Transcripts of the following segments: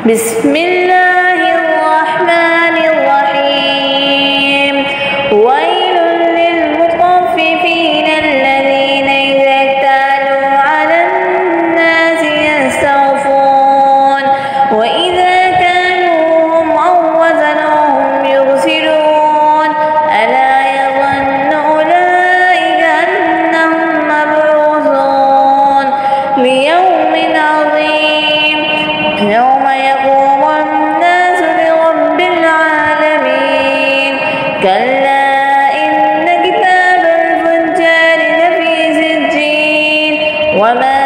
بسم الله الرحمن الرحيم ويل للمطففين الذين إذا اكتالوا على الناس يستوفون وإذا كالوهم أو وزنوهم يخسرون ألا يظن أولئك أنهم مبعوثون ليوم عظيم يوم يقوم الناس لرب العالمين كلا إن كتاب الفجار لفي سجين وما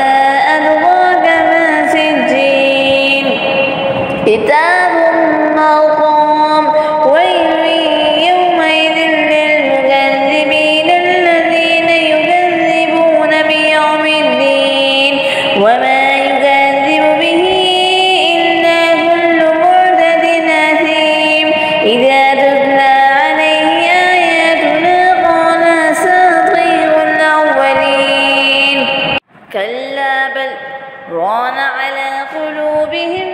أدراك ما سجين كتاب مرقوم ويل يومئذ للمكذبين الذين يكذبون بيوم الدين وما يكذب به إلا كل معتد أثيم إذا تتلى عليه آياتنا قال أساطير الأولين كلا بل ران على قلوبهم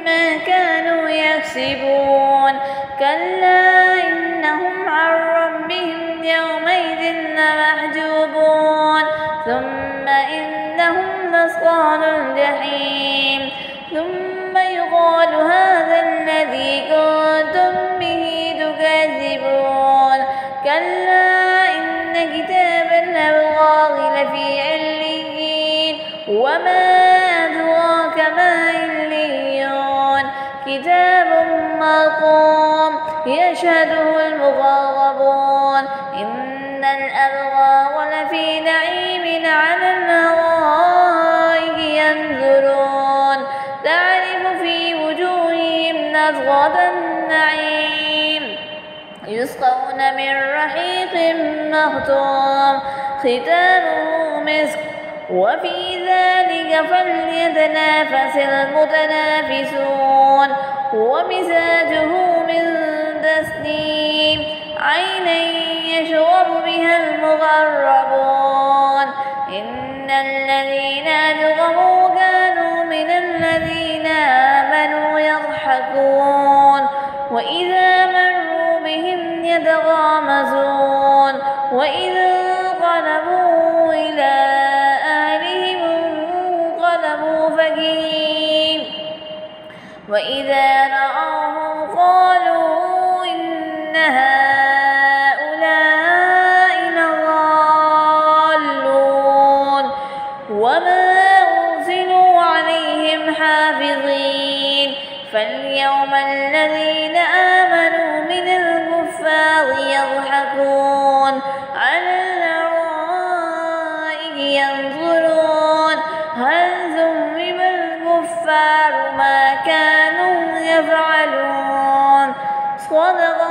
ما كانوا يكسبون كلا إنهم عن ربهم يومئذ لمحجوبون ثم إنهم لأصحاب الجحيم ثم يقال هذا الذي كنتم به تكذبون كلا إن كتاب الأبرار لفي عليين وما أدراك ما عليون كتاب مرقوم يشهده المقربون إن الأبرار لفي نعيم على الأرائك ينظرون تعرف في وجوههم نضرة النعيم يسقون من رحيق مختوم ختامه مسك وفي ذلك فليتنافس المتنافسون ومزاجه من تسنيم عينا يشرب بها المقربون إن الذين أجرموا كانوا من الذين آمنوا يضحكون وإذا مروا بهم يتغامزون وإذا انقلبوا إلى أهلهم انقلبوا فكهين وإذا رأوهم قالوا إن هؤلاء لضالون وما أرسلوا عليهم حافظين فاليوم الذين آمنوا من الكفار يضحكون على الأرائك ينظرون هل ثوب الكفار ما كانوا يفعلون صدق